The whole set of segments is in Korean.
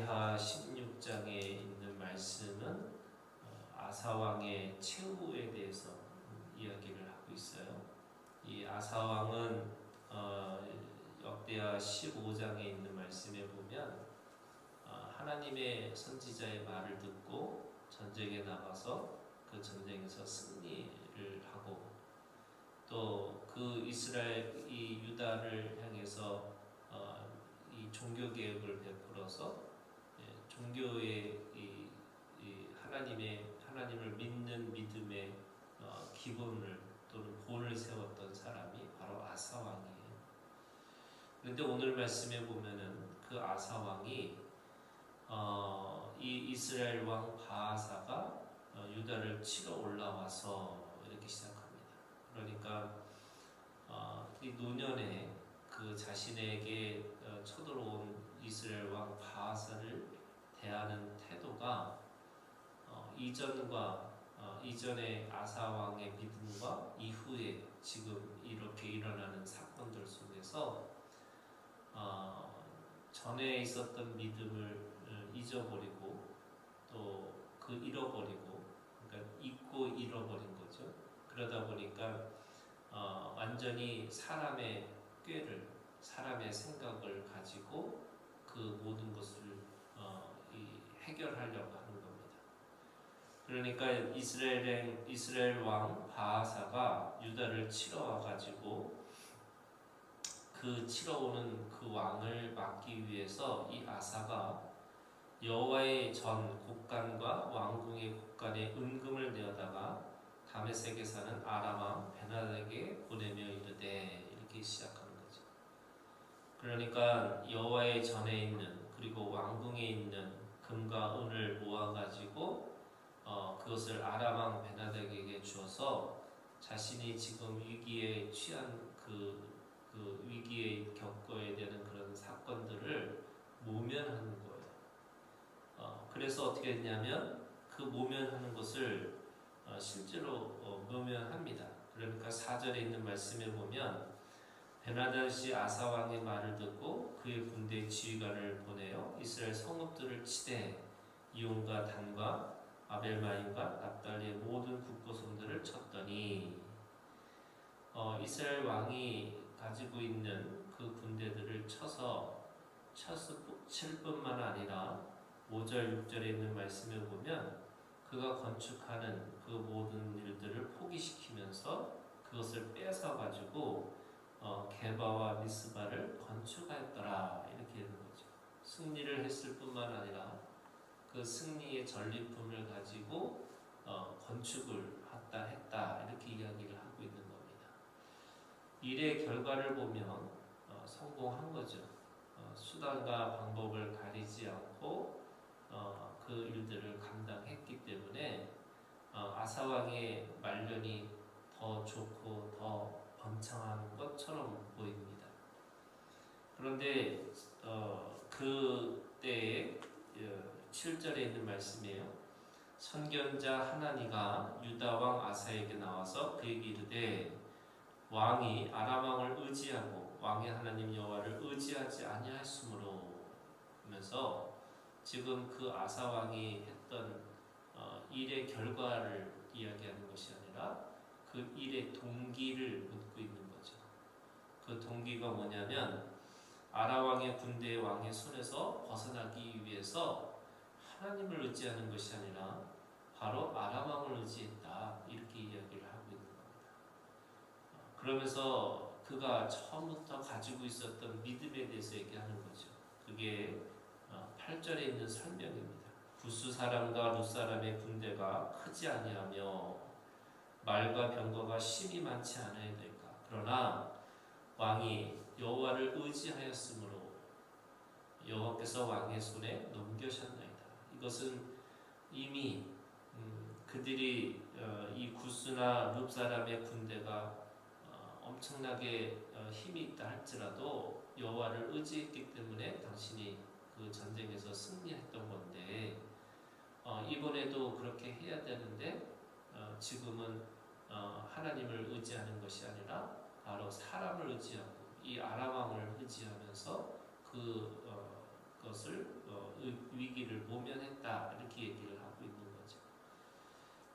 역대하 16장에 있는 말씀은 아사왕의 최후에 대해서 이야기를 하고 있어요. 이 아사왕은 역대하 15장에 있는 말씀에 보면 하나님의 선지자의 말을 듣고 전쟁에 나가서 그 전쟁에서 승리를 하고 또 그 이스라엘 이 유다를 향해서 이 종교 개혁을 베풀어서 종교의 이 하나님을 믿는 믿음의 기본을 또는 본을 세웠던 사람이 바로 아사 왕이에요. 그런데 오늘 말씀에 보면은 그 아사 왕이 이 이스라엘 왕 바하사가 유다를 치러 올라와서 이렇게 시작합니다. 그러니까 이 노년에 그 자신에게 쳐들어온 이스라엘 왕 바하사를 대하는 태도가 이전의 아사 왕의 믿음과 이후에 지금 이렇게 일어나는 사건들 속에서 전에 있었던 믿음을 잊어버리고 또 그 잃어버리고, 그러니까 잊고 잃어버린 거죠. 그러다 보니까 완전히 사람의 꾀를, 사람의 생각을 가지고 그 모든 것을 해결하려고 하는 겁니다. 그러니까 이스라엘 왕 바하사가 유다를 치러 와가지고 그 치러 오는 그 왕을 막기 위해서 이 아사가 여호와의 전 곡간과 왕궁의 곡간에 은금을 내어다가 다메섹에 사는 아람 왕 베나닥에게 보내며 이르되, 이렇게 시작하는 거죠. 그러니까 여호와의 전에 있는 그리고 왕궁에 있는 금과 은을 모아가지고 그것을 아람 왕 베나닥에게 주어서 자신이 지금 위기에 처한 그 위기에 겪어야 되는 그런 사건들을 모면하는 거예요. 그래서 어떻게 했냐면 그 모면하는 것을 실제로 모면합니다. 그러니까 4절에 있는 말씀에 보면 베나닷이 아사 왕의 말을 듣고 그의 군대 지휘관을 보내어 이스라엘 성읍들을 치되 이온과 단과 아벨마임과 납달리의 모든 국고성들을 쳤더니, 이스라엘 왕이 가지고 있는 그 군대들을 칠 뿐만 아니라 5절 6절에 있는 말씀에 보면 그가 건축하는 그 모든 일들을 포기시키면서 그것을 뺏어가지고 게바와 미스바를 건축하였더라, 이렇게 되는 거죠. 승리를 했을 뿐만 아니라 그 승리의 전리품을 가지고 건축을 했다, 이렇게 이야기를 하고 있는 겁니다. 일의 결과를 보면 성공한 거죠. 수단과 방법을 가리지 않고 그 일들을 감당했기 때문에 아사왕의 말년이 더 좋고 더 번창한 것처럼 보입니다. 그런데 그때에 7절에 있는 말씀이에요. 선견자 하나니가 유다 왕 아사에게 나와서 그에게 이르되, 왕이 아람 왕을 의지하고 왕의 하나님 여호와를 의지하지 아니하였으므로 하면서 지금 그 아사 왕이 했던 일의 결과를 이야기하는 것이 아니라 그 일의 동기를 묻고 있는 거죠. 그 동기가 뭐냐면 아람 왕의 군대의 왕의 손에서 벗어나기 위해서 하나님을 의지하는 것이 아니라 바로 아람 왕을 의지했다, 이렇게 이야기를 하고 있는 겁니다. 그러면서 그가 처음부터 가지고 있었던 믿음에 대해서 얘기하는 거죠. 그게 8절에 있는 설명입니다. 구스 사람과 룻 사람의 군대가 크지 아니하며 말과 병거가 심히 많지 않아야 될까. 그러나 왕이 여호와를 의지하였으므로 여호와께서 왕의 손에 넘겨셨나이다. 이것은 이미 그들이 이 구스나 룻 사람의 군대가 엄청나게 힘이 있다 할지라도 여호와를 의지했기 때문에 당신이 그 전쟁에서 승리했던 건데, 이번에도 그렇게 해야 되는데 지금은 하나님을 의지하는 것이 아니라 바로 사람을 의지하고 이 아람 왕을 의지하면서 그 것을 위기를 모면했다 이렇게 얘기를 하고 있는 거죠.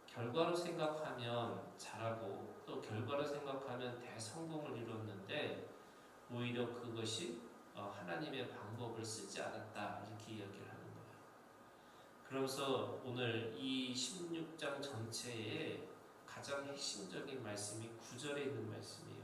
결과로 생각하면 잘하고 또 결과로 생각하면 대성공을 이뤘는데 오히려 그것이 하나님의 방법을 쓰지 않았다 이렇게 이야기를 하는 거예요. 그러면서 오늘 이 16장 전체에 가장 핵심적인 말씀이 9절에 있는 말씀이에요.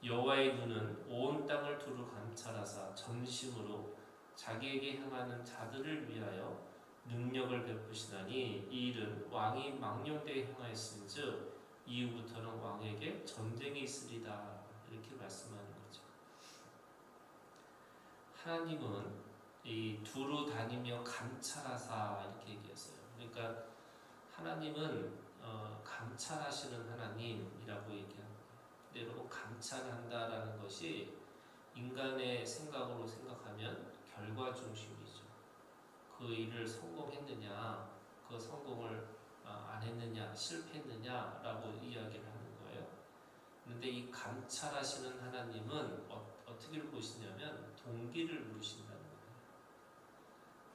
여호와의 눈은 온 땅을 두루 감찰하사 전심으로 자기에게 향하는 자들을 위하여 능력을 베푸시나니 이 일은 왕이 망령되게 행하였은즉 이후부터는 왕에게 전쟁이 있으리다 이렇게 말씀하는 거죠. 하나님은 이 두루 다니며 감찰하사 이렇게 얘기했어요. 그러니까 하나님은 감찰하시는 하나님이라고 얘기합니다. 근데 여러분 감찰한다라는 것이 인간의 생각으로 생각하면 결과 중심이죠. 그 일을 성공했느냐, 그 성공을 안 했느냐, 실패했느냐라고 이야기를 하는 거예요. 그런데 이 감찰하시는 하나님은 어떻게 보시냐면 동기를 보신다는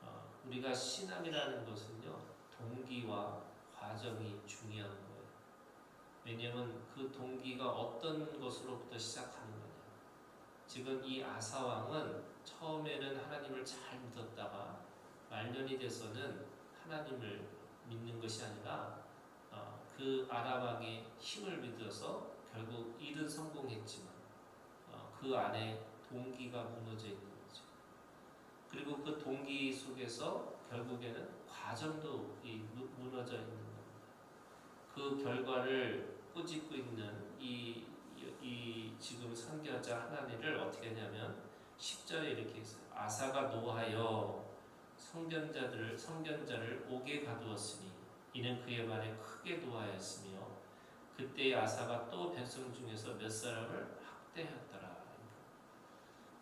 거예요. 우리가 신앙이라는 것은요, 동기와 과정이 중요한 거예요. 왜냐하면 그 동기가 어떤 것으로부터 시작하는 거냐. 지금 이 아사 왕은 처음에는 하나님을 잘 믿었다가 말년이 돼서는 하나님을 믿는 것이 아니라 그 아람 왕의 힘을 믿어서 결국 일은 성공했지만 그 안에 동기가 무너져 있는 거죠. 그리고 그 동기 속에서 결국에는 과정도 무너져 있는 겁니다. 그 결과를 꾸짖고 있는 이 지금 선교자 하나님을 어떻게 하냐면 10절에 이렇게 했어요. 아사가 노하여 선견자를 옥에 가두었으니 이는 그에 반해 크게 노하였으며 그때의 아사가 또 백성 중에서 몇 사람을 학대하였더라.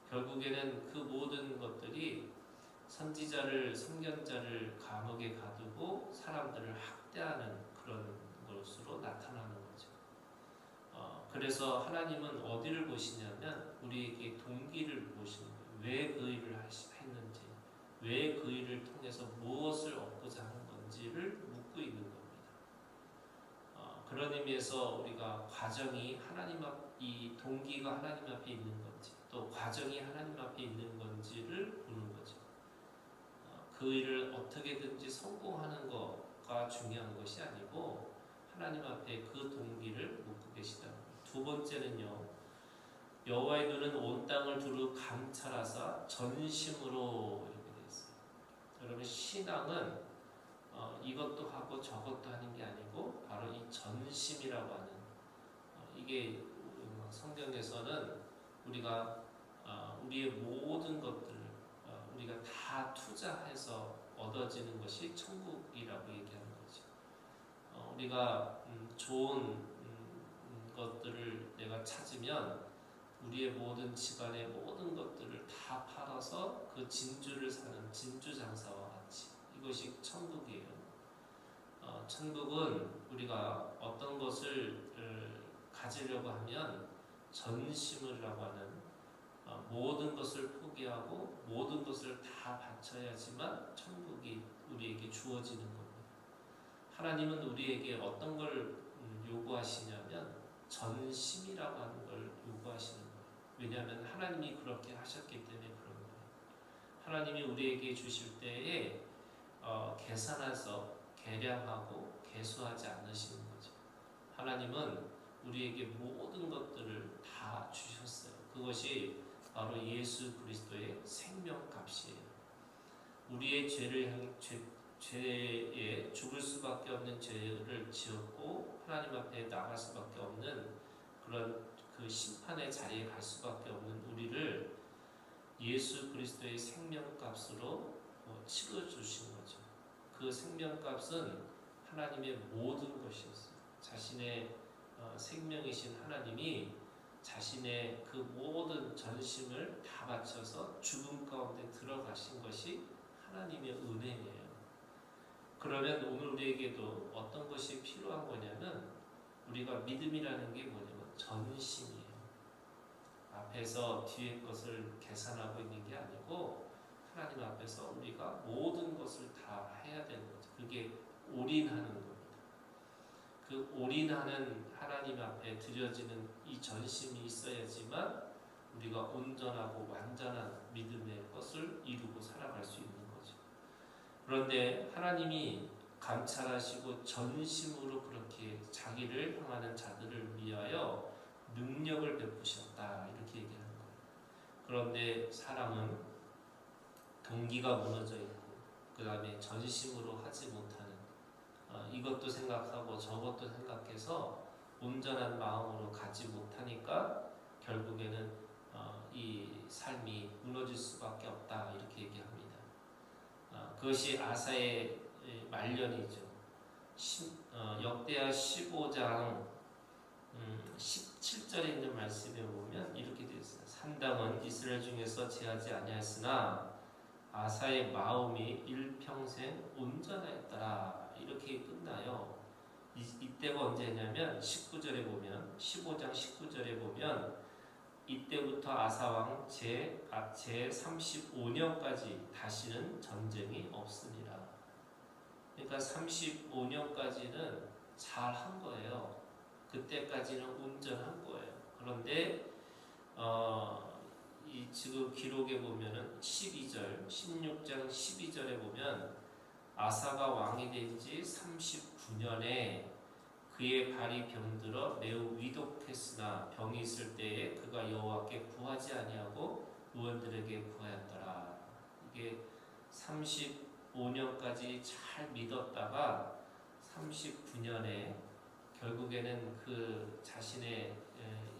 결국에는 그 모든 것들이 선견자를 감옥에 가두고 사람들을 학대하는 그런 것으로 나타나는 거죠. 그래서 하나님은 어디를 보시냐면 우리에게 동기를 보시는 거예요. 왜 그 일을 했는지, 왜 그 일을 통해서 무엇을 얻고자 하는 건지를 묻고 있는 겁니다. 그런 의미에서 우리가 과정이 이 동기가 하나님 앞에 있는 건지, 또 과정이 하나님 앞에 있는 건지를 보는 거죠. 그 일을 어떻게든지 성공하는 것가 중요한 것이 아니고 하나님 앞에 그 동기를 묻고 계시다는 거예요. 두 번째는요, 여호와의 눈은 온 땅을 두루 감찰하사 전심으로 이렇게 되어 있어요. 여러분 신앙은 이것도 하고 저것도 하는 게 아니고 바로 이 전심이라고 하는 이게 성경에서는 우리가 우리의 모든 것들을 우리가 다 투자해서 얻어지는 것이 천국이라고 얘기하는 거죠. 우리가 좋은 것들을 내가 찾으면 우리의 모든 집안의 모든 것들을 다 팔아서 그 진주를 사는 진주 장사와 같이 이것이 천국이에요. 천국은 우리가 어떤 것을 가지려고 하면 전심이라고 하는 모든 것을 포기하고 모든 것을 다 바쳐야지만 천국이 우리에게 주어지는 겁니다. 하나님은 우리에게 어떤 걸 요구하시냐면 전심이라고 하는 걸 요구하시는 거예요. 왜냐하면 하나님이 그렇게 하셨기 때문에 그런 거예요. 하나님이 우리에게 주실 때에 계산해서 계량하고 계수하지 않으시는 거죠. 하나님은 우리에게 모든 것들을 다 주셨어요. 그것이 바로 예수 그리스도의 생명값이에요. 우리의 죄에 죽을 수밖에 없는 죄를 지었고 하나님 앞에 나갈 수밖에 없는 그런 그 심판의 자리에 갈 수밖에 없는 우리를 예수 그리스도의 생명값으로 치러주신 거죠. 그 생명값은 하나님의 모든 것이었어요. 자신의 생명이신 하나님이 자신의 그 모든 전심을 다 바쳐서 죽음 가운데 들어가신 것이 하나님의 은혜예요. 그러면 오늘 우리에게도 어떤 것이 필요한 거냐면 우리가 믿음이라는 게 뭐냐면 전심이에요. 앞에서 뒤에 것을 계산하고 있는 게 아니고 하나님 앞에서 우리가 모든 것을 다 해야 되는 거죠. 그게 올인하는 겁니다. 그 올인하는 하나님 앞에 드려지는 이 전심이 있어야지만 우리가 온전하고 완전한 믿음의 것을 이루고 살아갈 수 있는 거죠. 그런데 하나님이 감찰하시고 전심으로 그렇게 자기를 향하는 자들을 위하여 능력을 베푸셨다 이렇게 얘기하는 거예요. 그런데 사람은 동기가 무너져 있고 그 다음에 전심으로 하지 못하는 이것도 생각하고 저것도 생각해서 온전한 마음으로 가지 못하니까 결국에는 이 삶이 무너질 수밖에 없다 이렇게 얘기합니다. 그것이 아사의 말년이죠. 역대하 15장 17절에 있는 말씀에 보면 이렇게 되어 있어요. 산당은 이스라엘 중에서 제하지 아니하였으나 아사의 마음이 일평생 온전하였더라 이렇게 끝나요. 이때가 언제냐면 19절에 보면 15장 19절에 보면 이때부터 아사왕 제 35년까지 다시는 전쟁이 없으니라. 그러니까 35년까지는 잘 한 거예요. 그때까지는 온전한 거예요. 그런데 이 지금 기록에 보면은 12절, 16장 12절에 보면 아사가 왕이 된 지 39년에 그의 발이 병들어 매우 위독했으나 병이 있을 때에 그가 여호와께 구하지 아니하고 의원들에게 구하였더라. 이게 35년까지 잘 믿었다가 39년에 결국에는 그 자신의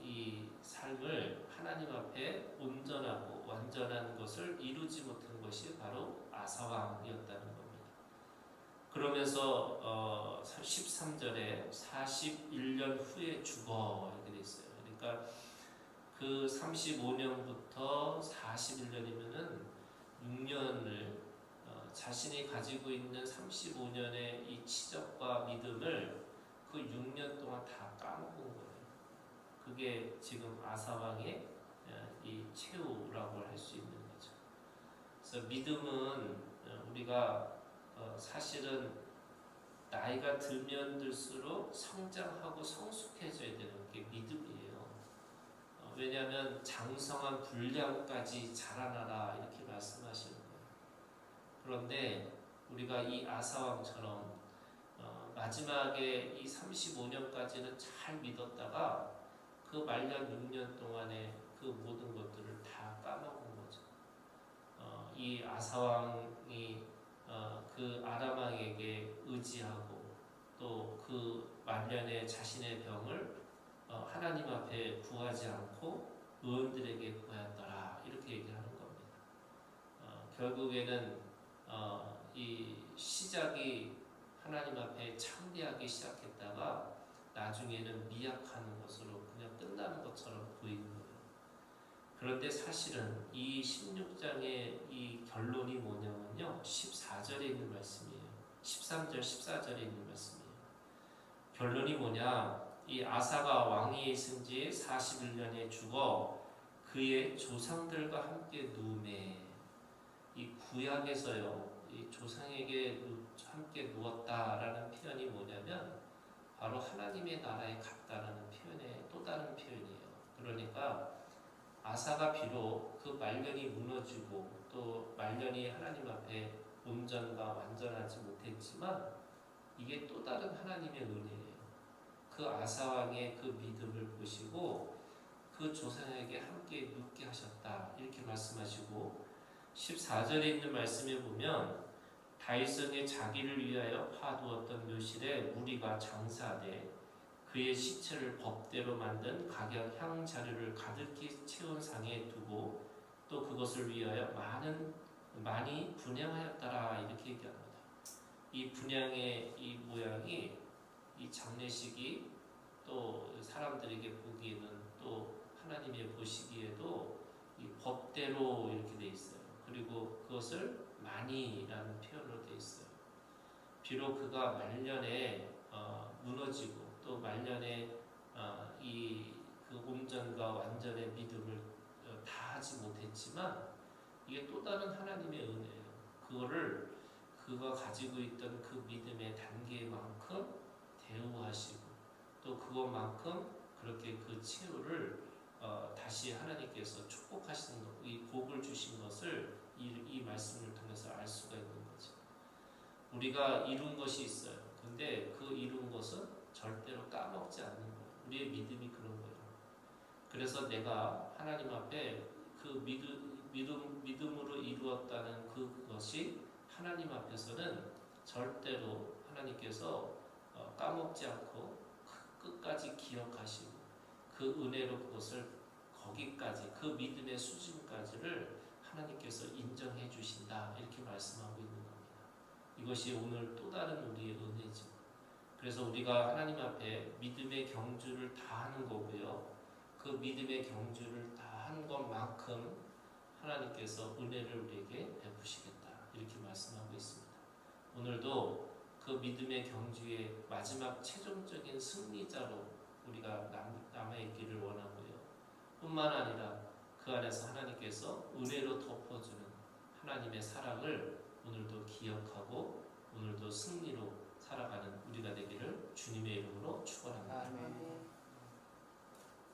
이 삶을 하나님 앞에 온전하고 완전한 것을 이루지 못한 것이 바로 아사왕이었다는 겁니다. 그러면서 13절에 41년 후에 죽어 이렇게 돼 있어요. 그러니까 그 35년부터 41년이면은 6년을 자신이 가지고 있는 35년의 이 치적과 믿음을 그 6년 동안 다 까먹은 거예요. 그게 지금 아사왕의 이 최후라고 할 수 있는 거죠. 그래서 믿음은 우리가 사실은 나이가 들면 들수록 성장하고 성숙해져야 되는 게 믿음이에요. 왜냐하면 장성한 분량까지 자라나라 이렇게 말씀하시는 거예요. 그런데 우리가 이 아사왕처럼 마지막에 이 35년까지는 잘 믿었다가 그 말년 6년 동안에 그 모든 것들을 다 까먹은 거죠. 이 아사왕이 그 아람왕에게 의지하고 또 그 말년에 자신의 병을 하나님 앞에 구하지 않고 의원들에게 구하였더라 이렇게 얘기하는 겁니다. 결국에는 이 시작이 하나님 앞에 창대하기 시작했다가 나중에는 미약한 것으로 그냥 끝나는 것처럼 보이는 거예요. 그런데 사실은 이 16장의 이 결론이 뭐냐면요. 14절에 있는 말씀이에요. 13절, 14절에 있는 말씀이에요. 결론이 뭐냐. 이 아사가 왕위에 있은 지 41년에 죽어 그의 조상들과 함께 누우매. 이 구약에서요. 이 조상에게 함께 누웠다라는 표현이 뭐냐면 바로 하나님의 나라에 갔다라는 표현의 또 다른 표현이에요. 그러니까 아사가 비록 그 말년이 무너지고 또 말년이 하나님 앞에 온전과 완전하지 못했지만 이게 또 다른 하나님의 은혜예요. 그 아사왕의 그 믿음을 보시고 그 조상에게 함께 눕게 하셨다 이렇게 말씀하시고 14절에 있는 말씀에 보면 다윗성에 자기를 위하여 파두었던 묘실에 무리가 장사되 그의 시체를 법대로 만든 각양 향 자루를 가득히 채운 상에 두고 또 그것을 위하여 많이 분향하였더라 이렇게 얘기합니다. 이 분향의 이 모양이 이 장례식이 또 사람들에게 보기에는 또 하나님의 보시기에도 이 법대로 이렇게 돼 있어요. 그리고 그것을 많이라는 표현으로 돼 있어요. 비록 그가 말년에 무너지고 또 말년에 이 그 온전과 완전의 믿음을 다 하지 못했지만 이게 또 다른 하나님의 은혜예요. 그가 가지고 있던 그 믿음의 단계만큼 대우하시고 또 그것만큼 그렇게 그 치유를 다시 하나님께서 축복하시는 것, 이 복을 주신 것을 이 말씀을 통해서 알 수가 있는 거죠. 우리가 이룬 것이 있어요. 근데 그 이룬 것은 절대로 까먹지 않는 거예요. 우리의 믿음이 그런 거예요. 그래서 내가 하나님 앞에 그 믿음으로 이루었다는 그것이 하나님 앞에서는 절대로 하나님께서 까먹지 않고 끝까지 기억하시고 그 은혜로 그것을 거기까지 그 믿음의 수준까지를 하나님께서 인정해 주신다 이렇게 말씀하고 있는 겁니다. 이것이 오늘 또 다른 우리의 은혜죠. 그래서 우리가 하나님 앞에 믿음의 경주를 다 하는 거고요. 그 믿음의 경주를 다 한 것만큼 하나님께서 은혜를 우리에게 베푸시겠다 이렇게 말씀하고 있습니다. 오늘도 그 믿음의 경주의 마지막 최종적인 승리자로 우리가 남아있기를 원하고요. 뿐만 아니라 그 안에서 하나님께서 은혜로 덮어주는 하나님의 사랑을 오늘도 기억하고 오늘도 승리로 살아가는 우리가 되기를 주님의 이름으로 축원합니다. 아멘.